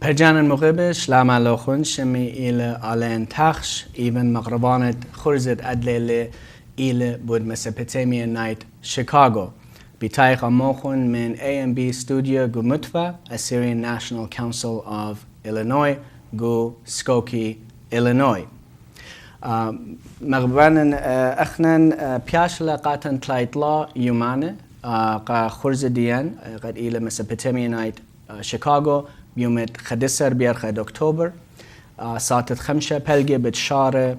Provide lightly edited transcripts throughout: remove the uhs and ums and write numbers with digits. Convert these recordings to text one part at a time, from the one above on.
پرجان المغربش لما لخون شمی إلى آلن تخش even مغربانة خرزت أدلة إلى بود مسابقة نايت شيكاغو بتايق أموخون من A&B Studio جو متفا Assyrian National Council of Illinois جو سكوكي Illinois. مغربان أخنن بياش لقاتن تلايت لا يومانه قا خرز ديان قد إلى مسابقة نايت شيكاغو بيوم 15 أكتوبر ساعة 5 بلغة بتشار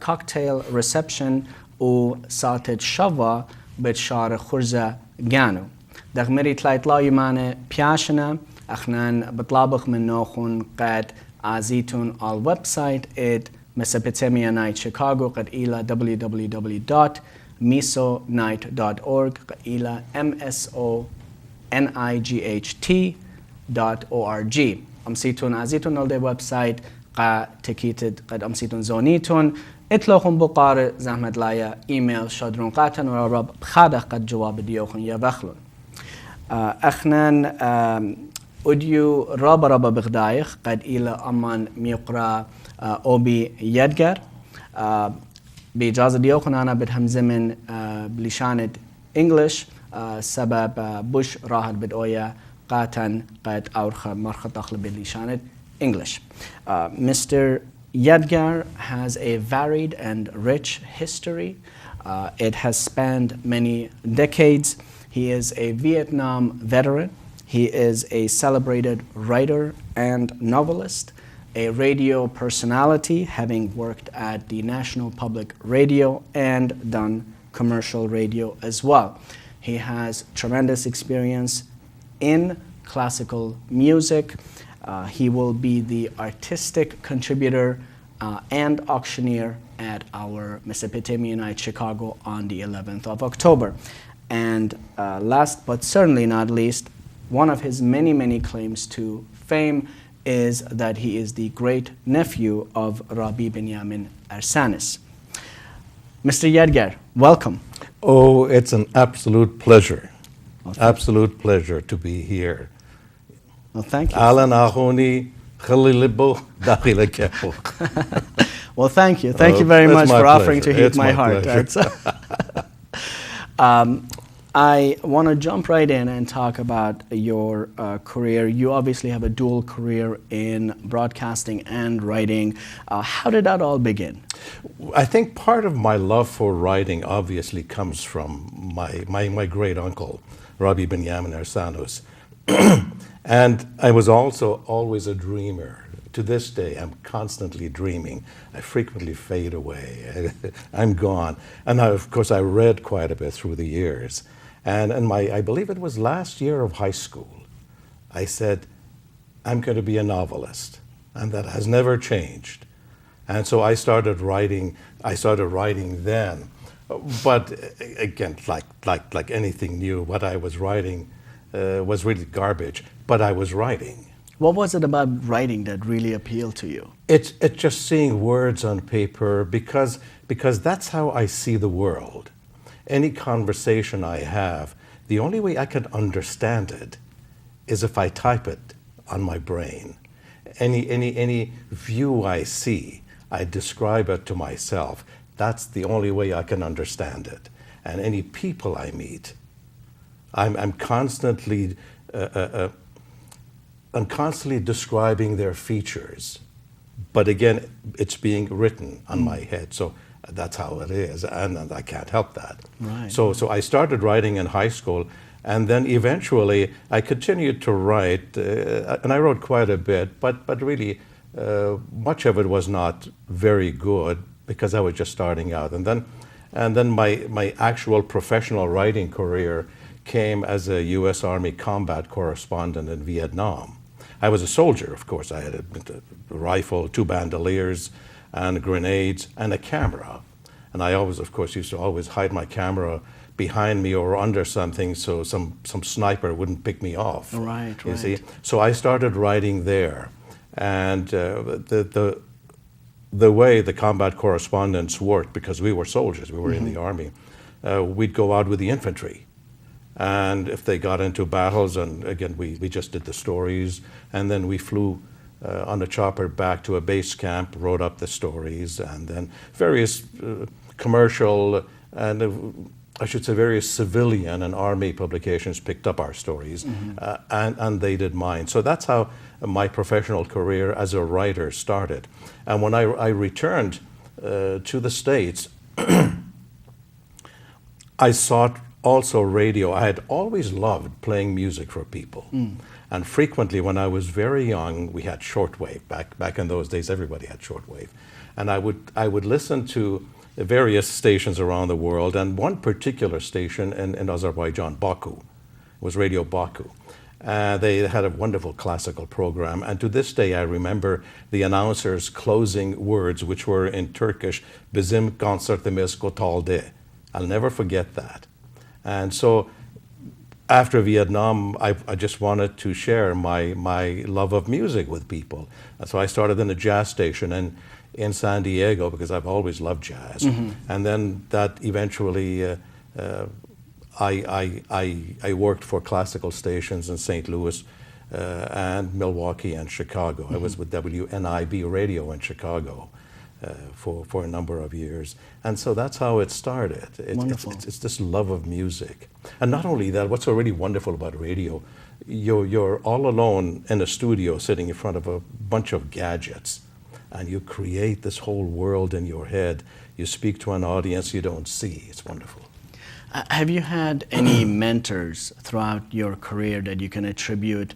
كوكتيل ريسبشن و ساعة شوا بتشار خرزة جانو دغمري تلايت لا يمانة بياشنا اخنان بطلابخ من نوخون قد عزيتون على الويب سايت ات مسابقة نايت شيكاغو قد إلى www.misonight.org قد إلى MSONIGHT.org أمسيتون عزيتون على الويب سايت قا تكيتد قد أمسيتون زونيتون اتلوخون بقار زحمت لايا إيميل شادرون قاتن ورب بخاده قد جواب ديوخون يبخلون أخنان أوديو رابا بغدايخ قد إلى أمان ميقرا أوبي يدقر بإجازة ديوخون أنا بدهم زمن بلشانة إنجليش سبب بوش راحت بدأويا قاتن قد أورخ مرخ داخل بلشانة English. Mr. Yadgar has a varied and rich history. It has spanned many decades. He is a Vietnam veteran. He is a celebrated writer and novelist, a radio personality, having worked at the National Public Radio and done commercial radio as well. He has tremendous experience in classical music. He will be the artistic contributor and auctioneer at our Mesopotamian Night Chicago on the 11th of October. And last but certainly not least, one of his many claims to fame is that he is the great nephew of Rabbi Binyamin Arsanis. Mr. Yadgar, welcome. Oh, it's an absolute pleasure. Absolute pleasure to be here. Well, thank you. Alen Ahoni, Khalilibo, Dakhilakefo. Well, thank you. Thank you very much for offering to heat my heart. I want to jump right in and talk about your career. You obviously have a dual career in broadcasting and writing. How did that all begin? I think part of my love for writing obviously comes from my great uncle, Rabbi Binyamin Arsanos. And I was also always a dreamer. To this day, I'm constantly dreaming. I frequently fade away. I'm gone. And now, of course, I read quite a bit through the years. And I believe it was last year of high school, I said, I'm going to be a novelist. And that has never changed. And so I started writing then. But again, like anything new, what I was writing was really garbage, but I was writing. What was it about writing that really appealed to you? It's just seeing words on paper because that's how I see the world. Any conversation I have, the only way I can understand it is if I type it on my brain. Any view I see, I describe it to myself. That's the only way I can understand it. And any people I meet, I'm constantly describing their features, but again, it's being written on my head, so that's how it is, and I can't help that. Right. So I started writing in high school, and then eventually I continued to write, and I wrote quite a bit, but really much of it was not very good because I was just starting out, and then my actual professional writing career came as a U.S. Army combat correspondent in Vietnam. I was a soldier, of course. I had a rifle, 2 bandoliers, and grenades, and a camera. And I always, of course, used to always hide my camera behind me or under something so some sniper wouldn't pick me off. Right. You see? So I started writing there. And the way the combat correspondents worked, because we were soldiers, we were in the Army, we'd go out with the infantry. And if they got into battles, and again, we just did the stories, and then we flew on a chopper back to a base camp, wrote up the stories, and then various commercial and I should say various civilian and army publications picked up our stories, and they did mine. So that's how my professional career as a writer started. And when I returned to the States, I sought also radio. I had always loved playing music for people. And frequently when I was very young, we had shortwave. Back in those days, everybody had shortwave. And I would listen to various stations around the world, and one particular station in Azerbaijan, Baku, was Radio Baku. They had a wonderful classical program, and to this day I remember the announcer's closing words, which were in Turkish, "Bizim konsertimiz kotaldı." I'll never forget that. And so after Vietnam, I just wanted to share my love of music with people. And so I started in a jazz station in San Diego, because I've always loved jazz. And then that eventually, I worked for classical stations in St. Louis and Milwaukee and Chicago. I was with WNIB Radio in Chicago for a number of years. And so that's how it started. It's this love of music. And not only that, what's already wonderful about radio, you're all alone in a studio sitting in front of a bunch of gadgets, and you create this whole world in your head. You speak to an audience you don't see. It's wonderful. Have you had any mentors throughout your career that you can attribute,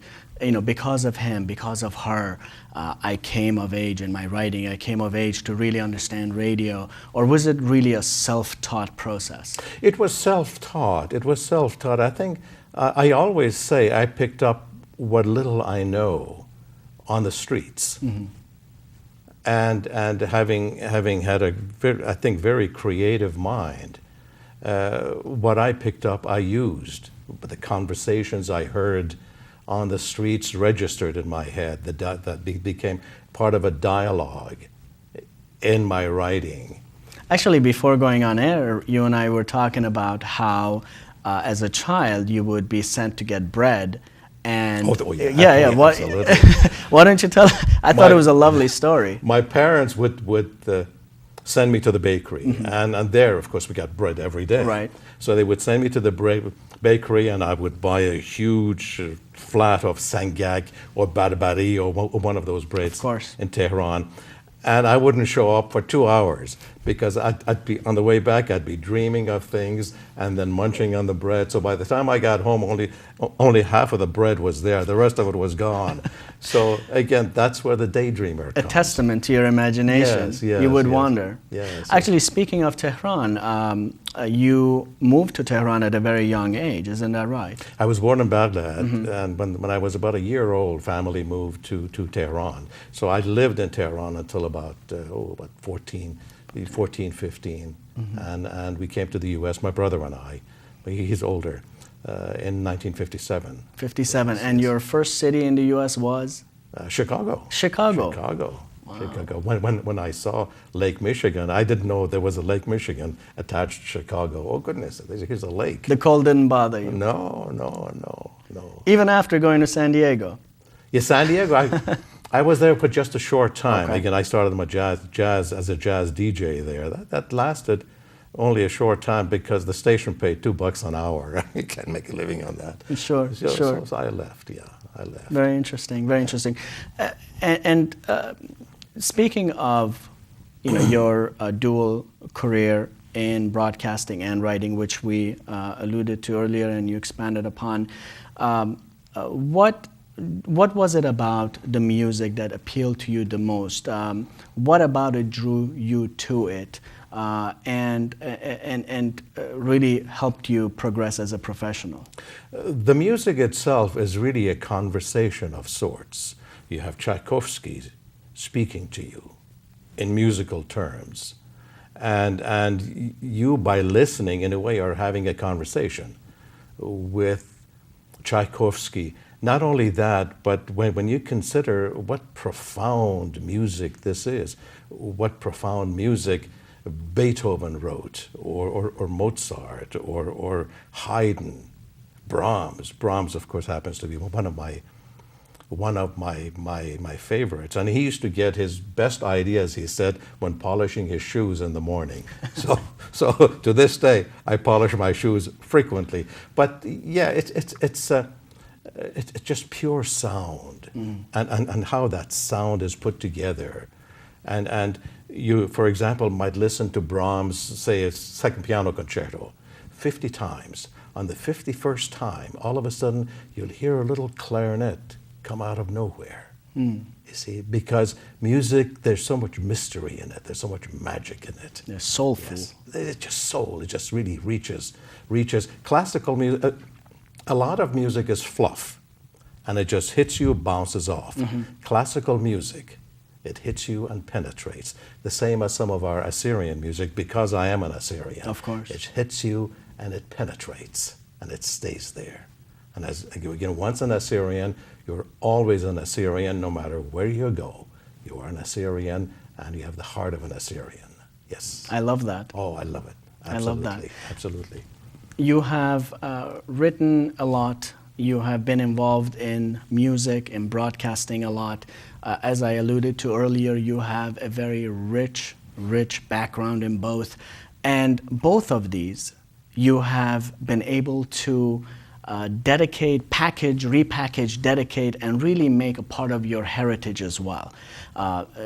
because of him, because of her, I came of age in my writing, I came of age to really understand radio? Or was it really a self-taught process? It was self-taught. I think, I always say I picked up what little I know on the streets. And having had a, I think, very creative mind, what I picked up, I used. But the conversations I heard on the streets registered in my head. That became part of a dialogue in my writing. Actually, before going on air, you and I were talking about how, as a child, you would be sent to get bread. And yeah. Absolutely. Why don't you tell? I thought it was a lovely story. My parents would send me to the bakery, and there, of course, we got bread every day. Right. So they would send me to the bakery, and I would buy a huge flat of sangak or barbari or one of those breads in Tehran. And I wouldn't show up for 2 hours, because I'd be on the way back, I'd be dreaming of things and then munching on the bread. So by the time I got home, only half of the bread was there. The rest of it was gone. So again, that's where the daydreamer comes. A testament to your imagination. Yes, you would wander. Yes. Actually, speaking of Tehran, you moved to Tehran at a very young age, isn't that right? I was born in Baghdad, and when I was about a year old, family moved to Tehran. So I lived in Tehran until about 14, 15. And we came to the U.S., my brother and I, he's older, in 1957. 57, and your first city in the U.S. was? Chicago. Chicago. Wow. Chicago. When I saw Lake Michigan, I didn't know there was a Lake Michigan attached to Chicago. Oh goodness, here's a lake. The cold didn't bother you? No. Even after going to San Diego? Yeah, San Diego, I was there for just a short time. Again, I started my jazz as a jazz DJ there. That lasted only a short time, because the station paid $2 an hour. You can't make a living on that. Sure. So I left, I left. Very interesting. And speaking of, your dual career in broadcasting and writing, which we alluded to earlier and you expanded upon, what was it about the music that appealed to you the most? What about it drew you to it, and really helped you progress as a professional? The music itself is really a conversation of sorts. You have Tchaikovsky speaking to you in musical terms, and you, by listening, in a way, are having a conversation with Tchaikovsky. Not only that, but when you consider what profound music this is, what profound music Beethoven wrote, or Mozart, or Haydn, Brahms. Brahms, of course, happens to be one of my one of my favorites. And he used to get his best ideas, he said, when polishing his shoes in the morning. So to this day, I polish my shoes frequently. But yeah, it's just pure sound, and how that sound is put together. And you, for example, might listen to Brahms, say a second piano concerto, 50 times. On the 51st time, all of a sudden, you'll hear a little clarinet come out of nowhere. You see, because music, there's so much mystery in it. There's so much magic in it. They're soulful. Yes. It's just soul. It just really reaches. Classical music, a lot of music is fluff, and it just hits you, bounces off. Classical music, it hits you and penetrates. The same as some of our Assyrian music, because I am an Assyrian. Of course. It hits you and it penetrates, and it stays there. And as again, once an Assyrian, you're always an Assyrian, no matter where you go. You are an Assyrian, and you have the heart of an Assyrian. Yes. I love that. Oh, I love it. Absolutely. I love that. Absolutely. You have written a lot. You have been involved in music, in broadcasting a lot. As I alluded to earlier, you have a very rich background in both. And both of these, you have been able to dedicate, package, repackage, dedicate, and really make a part of your heritage as well.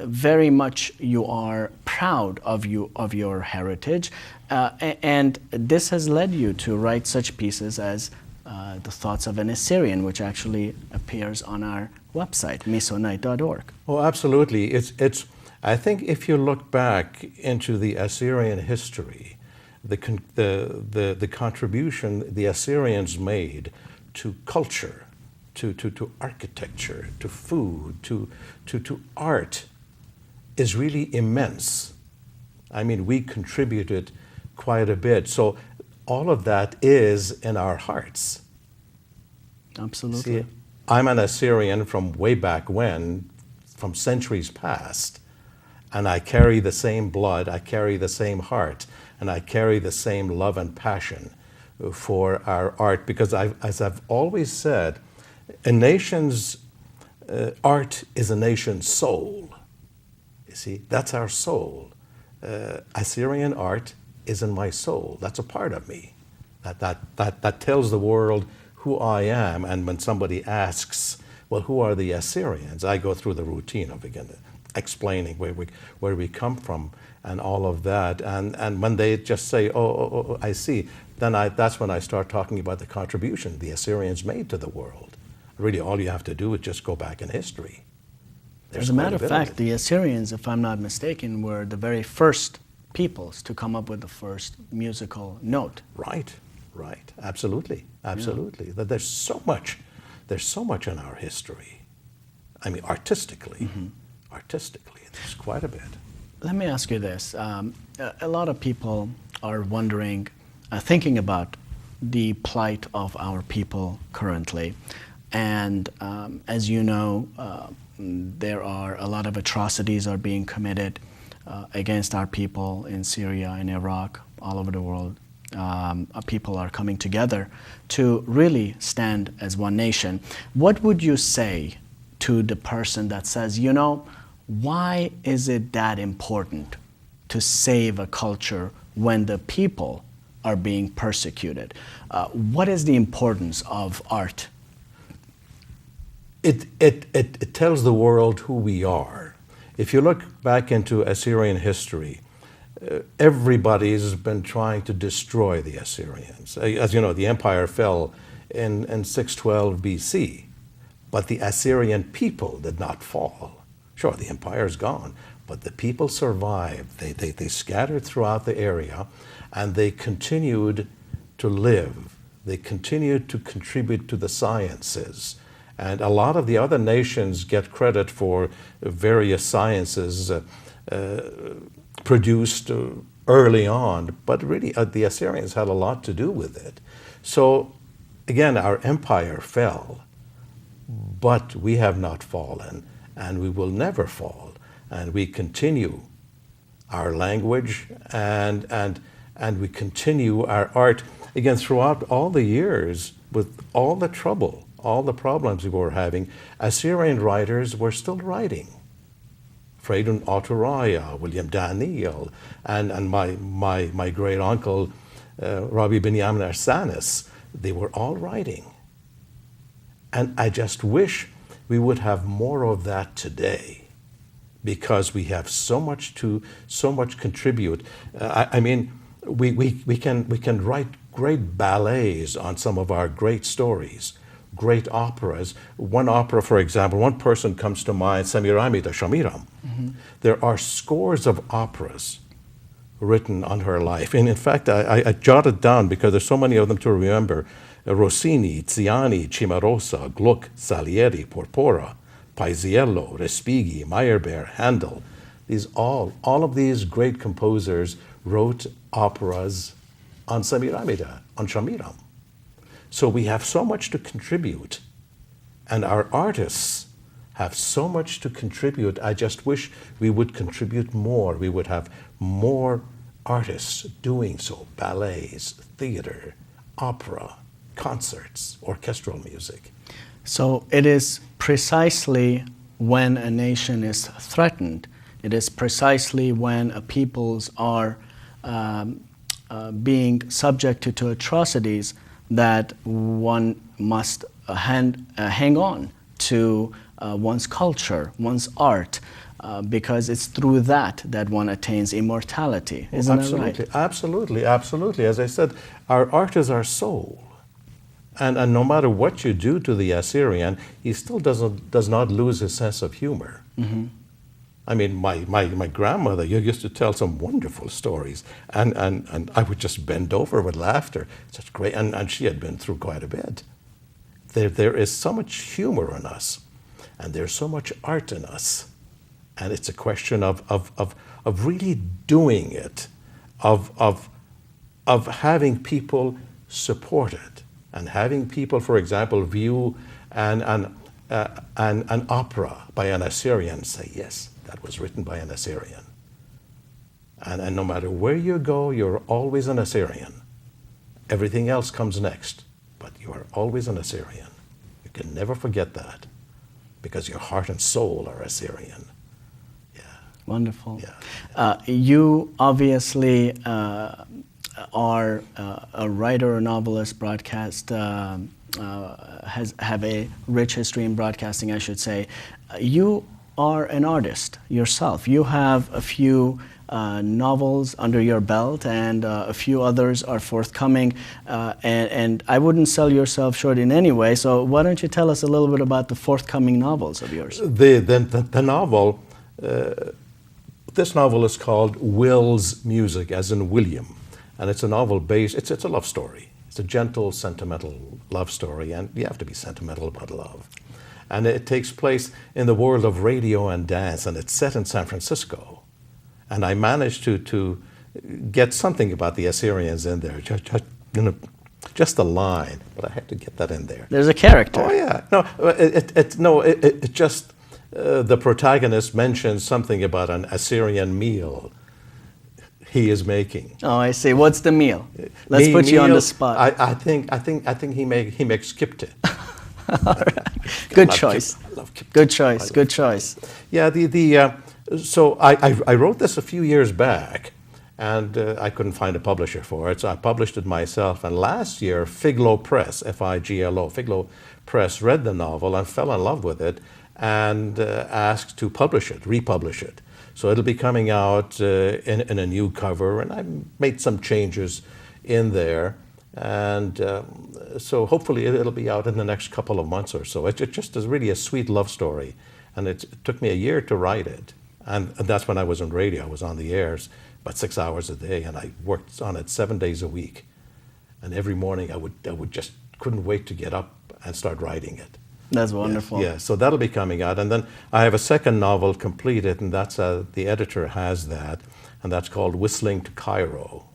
Very much you are proud of your heritage, and this has led you to write such pieces as The Thoughts of an Assyrian, which actually appears on our website, misonight.org. Oh, absolutely. It's. I think if you look back into the Assyrian history, the contribution the Assyrians made to culture, to architecture, to food, to art is really immense. I mean, we contributed quite a bit. So all of that is in our hearts. Absolutely. See, I'm an Assyrian from way back when, from centuries past, and I carry the same blood, I carry the same heart, and I carry the same love and passion for our art, because as I've always said, a nation's art is a nation's soul. You see, that's our soul. Assyrian art is in my soul. That's a part of me. That tells the world who I am. And when somebody asks, well, who are the Assyrians? I go through the routine of again explaining where we come from and all of that. And when they just say, oh, I see, then that's when I start talking about the contribution the Assyrians made to the world. Really, all you have to do is just go back in history. As a matter of fact, the Assyrians, if I'm not mistaken, were the very first peoples to come up with the first musical note. Right, absolutely. Yeah. That there's so much in our history. I mean, artistically, there's quite a bit. Let me ask you this. A lot of people are wondering, thinking about the plight of our people currently. And as you know, there are a lot of atrocities are being committed against our people in Syria, in Iraq, all over the world. People are coming together to really stand as one nation. What would you say to the person that says, you know, why is it that important to save a culture when the people are being persecuted? What is the importance of art? It tells the world who we are. If you look back into Assyrian history, everybody's been trying to destroy the Assyrians. As you know, the empire fell in 612 BC, but the Assyrian people did not fall. Sure, the empire's gone, but the people survived. They scattered throughout the area, and they continued to live. They continued to contribute to the sciences. And a lot of the other nations get credit for various sciences produced early on, but really the Assyrians had a lot to do with it. So again, our empire fell, but we have not fallen, and we will never fall. And we continue our language and we continue our art, again, throughout all the years, with all the trouble, all the problems we were having, Assyrian writers were still writing. Freydun Auturaya, William Daniel, and my great uncle, Rabbi Binyamin Arsanis, they were all writing. And I just wish we would have more of that today, because we have so much contribute. I mean, we can write great ballets on some of our great stories, great operas. One opera, for example, one person comes to mind, Semiramida Shamiram. There are scores of operas written on her life. And in fact, I jotted down, because there's so many of them to remember, Rossini, Ziani, Cimarosa, Gluck, Salieri, Porpora, Paisiello, Respighi, Meyerbeer, Handel. All of these great composers wrote operas on Semiramida, on Shamiram. So we have so much to contribute, and our artists have so much to contribute. I just wish we would contribute more. We would have more artists doing so: ballets, theater, opera, concerts, orchestral music. So it is precisely when a nation is threatened, it is precisely when a peoples are being subjected to atrocities, that one must hang on to one's culture, one's art, because it's through that one attains immortality. Isn't that right? Absolutely, absolutely. As I said, our art is our soul. And no matter what you do to the Assyrian, he still does not lose his sense of humor. Mm-hmm. I mean, my grandmother used to tell some wonderful stories, and I would just bend over with laughter. Such great, and she had been through quite a bit. There is so much humor in us, and there's so much art in us, and it's a question of really doing it, of having people support it, and having people, for example, view an opera by an Assyrian and say, yes, that was written by an Assyrian. And no matter where you go, you're always an Assyrian. Everything else comes next, but you are always an Assyrian. You can never forget that, because your heart and soul are Assyrian. Yeah. Wonderful. Yeah. You obviously are a writer, a novelist, broadcast, have a rich history in broadcasting, I should say. You are an artist yourself. You have a few novels under your belt, and a few others are forthcoming, and I wouldn't sell yourself short in any way, so why don't you tell us a little bit about the forthcoming novels of yours? The novel, this novel is called Will's Music, as in William, and it's a novel based, it's a love story. It's a gentle, sentimental love story, and you have to be sentimental about love. And it takes place in the world of radio and dance, and it's set in San Francisco. And I managed to get something about the Assyrians in there, just a line, but I had to get that in there. There's a character. Oh yeah, it just the protagonist mentions something about an Assyrian meal he is making. Oh, I see. What's the meal? Let's put you on the spot. I think he makes kipte. All right. Good choice. I love kipte. Good choice. Good choice. Yeah. So I wrote this a few years back, and I couldn't find a publisher for it, so I published it myself. And last year, Figlo Press, Figlo, Figlo Press read the novel and fell in love with it, and asked to republish it. So it'll be coming out in a new cover, and I made some changes in there. And so hopefully it'll be out in the next couple of months or so. It just is really a sweet love story. And it took me a year to write it. And that's when I was on radio. I was on the airs about 6 hours a day, and I worked on it 7 days a week. And every morning I would just couldn't wait to get up and start writing it. That's wonderful. Yeah, so that'll be coming out. And then I have a second novel completed, and that's the editor has that, and that's called Whistling to Cairo.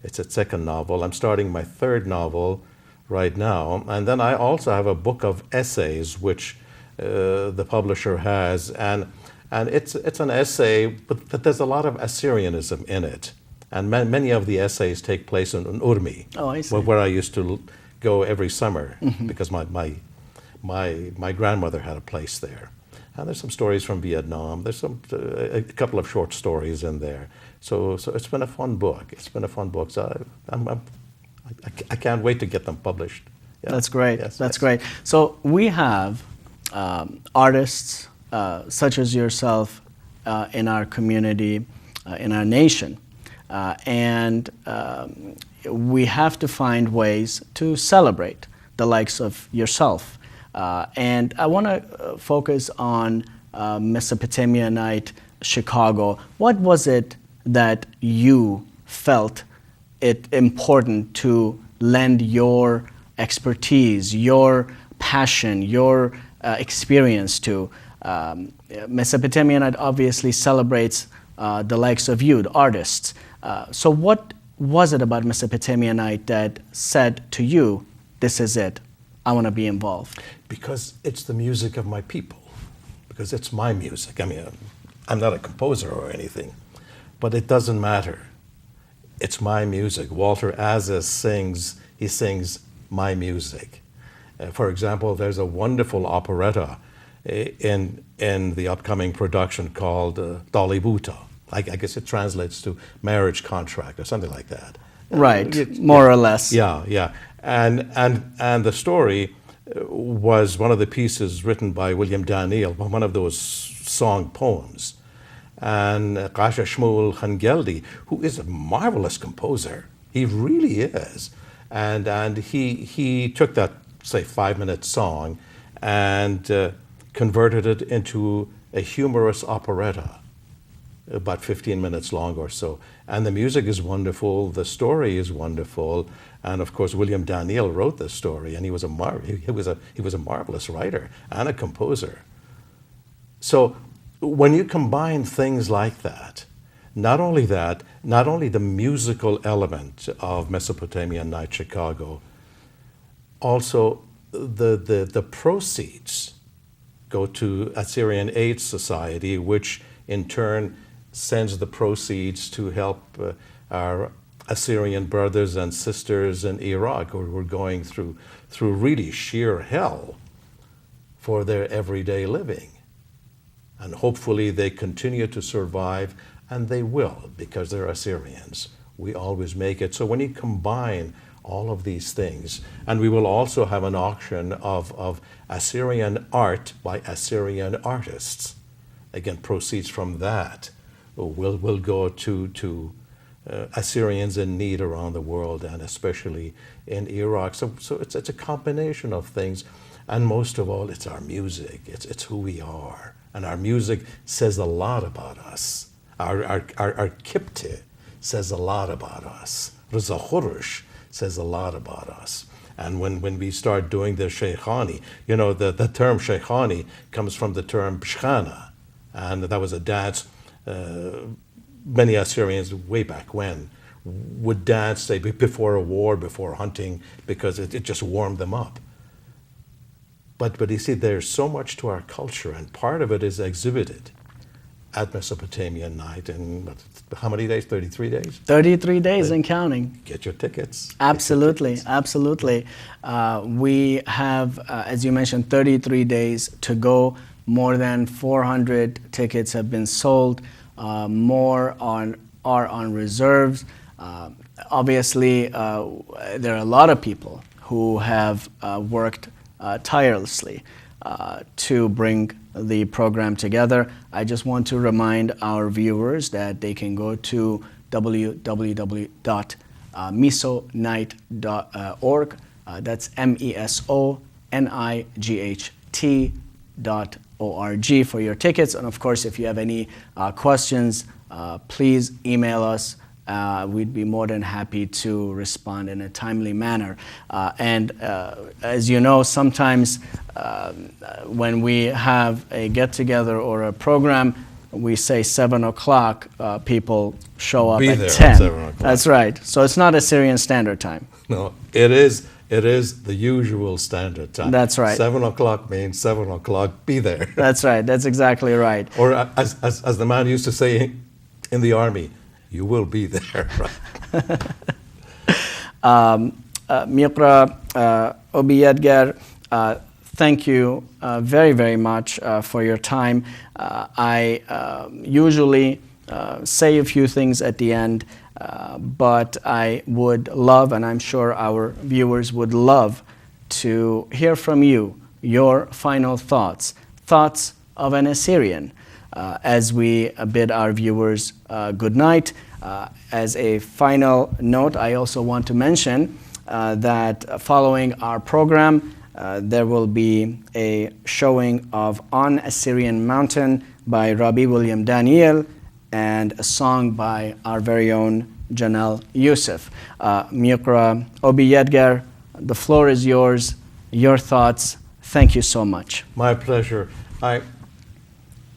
It's a second novel. I'm starting my third novel right now. And then I also have a book of essays, which the publisher has. And it's an essay, but there's a lot of Assyrianism in it. And many of the essays take place in Urmi, oh, I see. where I used to go every summer, because my grandmother had a place there. And there's some stories from Vietnam. There's a couple of short stories in there. So it's been a fun book. It's been a fun book. So I can't wait to get them published. Yeah. That's great. Yes, That's yes. great. So we have artists such as yourself in our community, in our nation, and we have to find ways to celebrate the likes of yourself. And I want to focus on Mesopotamia Night, Chicago. What was it that you felt it important to lend your expertise, your passion, your experience to? Mesopotamia Night obviously celebrates the likes of you, the artists. So what was it about Mesopotamia Night that said to you, this is it, I want to be involved? Because it's the music of my people. Because it's my music. I mean, I'm not a composer or anything, but it doesn't matter. It's my music. Walter Aziz sings my music. For example, there's a wonderful operetta in the upcoming production called Dolly Buta. I guess it translates to marriage contract or something like that. Right, more or less. Yeah, yeah. And the story was one of the pieces written by William Daniel, one of those song poems. And Qasha Shmuel Khangeldi, who is a marvelous composer, he really is. And he took that, say, 5-minute song and converted it into a humorous operetta, about 15 minutes long or so. And the music is wonderful, the story is wonderful, and of course William Daniel wrote this story, and he was a marvelous writer and a composer. So when you combine things like that, not only the musical element of Mesopotamia Night Chicago, also the proceeds go to Assyrian Aid Society, which in turn sends the proceeds to help our Assyrian brothers and sisters in Iraq who are going through really sheer hell for their everyday living. And hopefully they continue to survive, and they will, because they're Assyrians. We always make it. So when you combine all of these things, and we will also have an auction of Assyrian art by Assyrian artists. Again, proceeds from that will go to Assyrians in need around the world, and especially in Iraq. So it's a combination of things, and most of all, it's our music. It's who we are, and our music says a lot about us. Our kipte says a lot about us. Rza Khurush says a lot about us. And when we start doing the Sheikhani, you know, the term Sheikhani comes from the term Bshkhana, and that was a dance. Many Assyrians way back when would dance, say, before a war, before hunting, because it just warmed them up. But you see, there's so much to our culture, and part of it is exhibited at Mesopotamia Night in how many days? 33 days? 33 days and counting. Get your tickets. Absolutely, absolutely. We have, as you mentioned, 33 days to go. More than 400 tickets have been sold. More are on reserves. Obviously, there are a lot of people who have worked tirelessly to bring the program together. I just want to remind our viewers that they can go to www.mesonight.org. That's mesonight.org for your tickets. And of course, if you have any questions, please email us. We'd be more than happy to respond in a timely manner. And as you know, sometimes when we have a get-together or a program, we say 7 o'clock, people show up at 10. At 7 o'clock. That's right. So it's not Assyrian Standard Time. No, it is the usual standard time. That's right. 7 o'clock means 7 o'clock, be there. That's right. That's exactly right. Or as the man used to say in the army, you will be there. Miqra, Obie, Yadgar, thank you very, very much for your time. I usually say a few things at the end, but I would love, and I'm sure our viewers would love, to hear from you your final thoughts of an Assyrian, as we bid our viewers good night. As a final note, I also want to mention that following our program, there will be a showing of On Assyrian Mountain by Rabbi William Daniel and a song by our very own Janelle Youssef. Mukra, Obie, Yadgar, the floor is yours. Your thoughts. Thank you so much. My pleasure.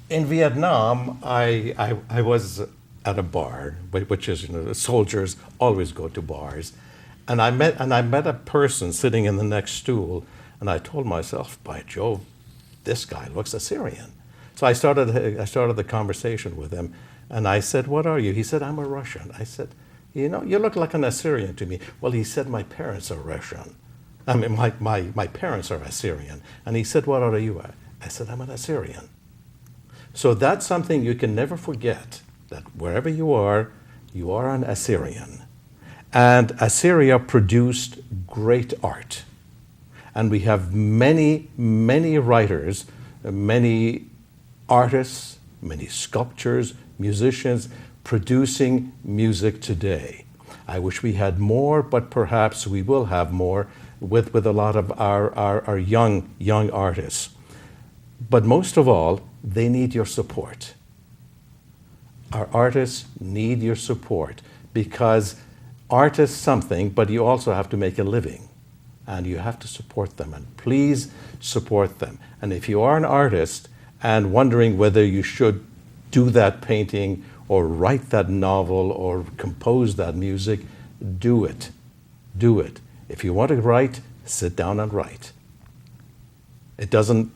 In Vietnam, I was at a bar, which is, the soldiers always go to bars, and I met a person sitting in the next stool, and I told myself, by Jove, this guy looks Assyrian. So I started the conversation with him, and I said, "What are you?" He said, "I'm a Russian." I said, "You know, you look like an Assyrian to me." Well, he said, "My parents are Russian. I mean, my parents are Assyrian." And he said, "What are you?" I said, "I'm an Assyrian." So that's something you can never forget, that wherever you are an Assyrian. And Assyria produced great art. And we have many, many writers, many artists, many sculptors, musicians producing music today. I wish we had more, but perhaps we will have more with a lot of our young artists. But most of all, they need your support. Our artists need your support, because art is something, but you also have to make a living, and you have to support them, and please support them. And if you are an artist and wondering whether you should do that painting or write that novel or compose that music, do it. Do it. If you want to write, sit down and write. It doesn't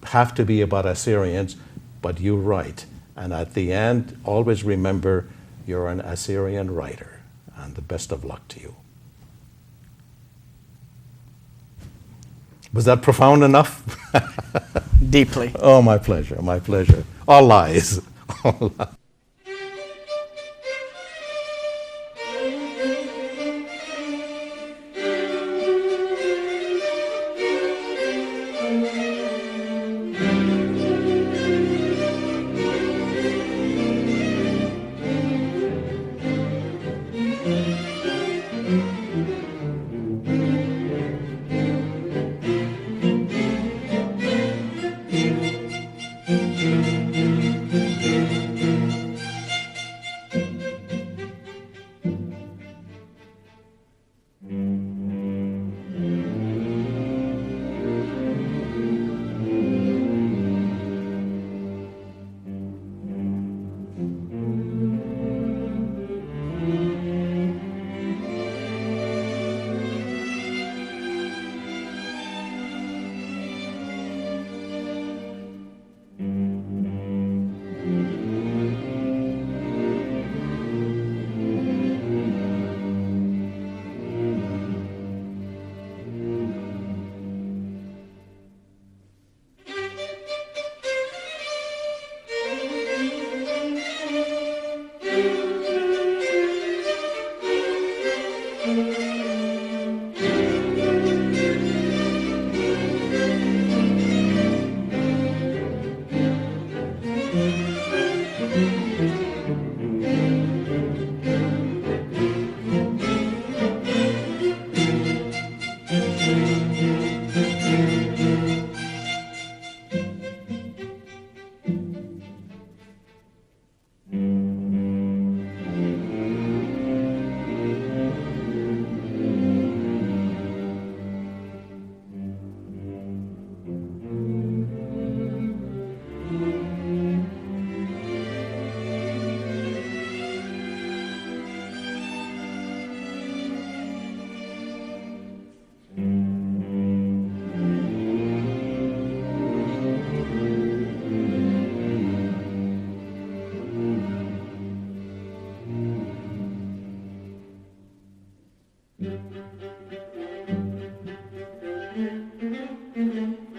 have to be about Assyrians, but you write. And at the end, always remember you're an Assyrian writer, and the best of luck to you. Was that profound enough? Deeply. Oh, my pleasure, my pleasure. All lies. All lies. Amen.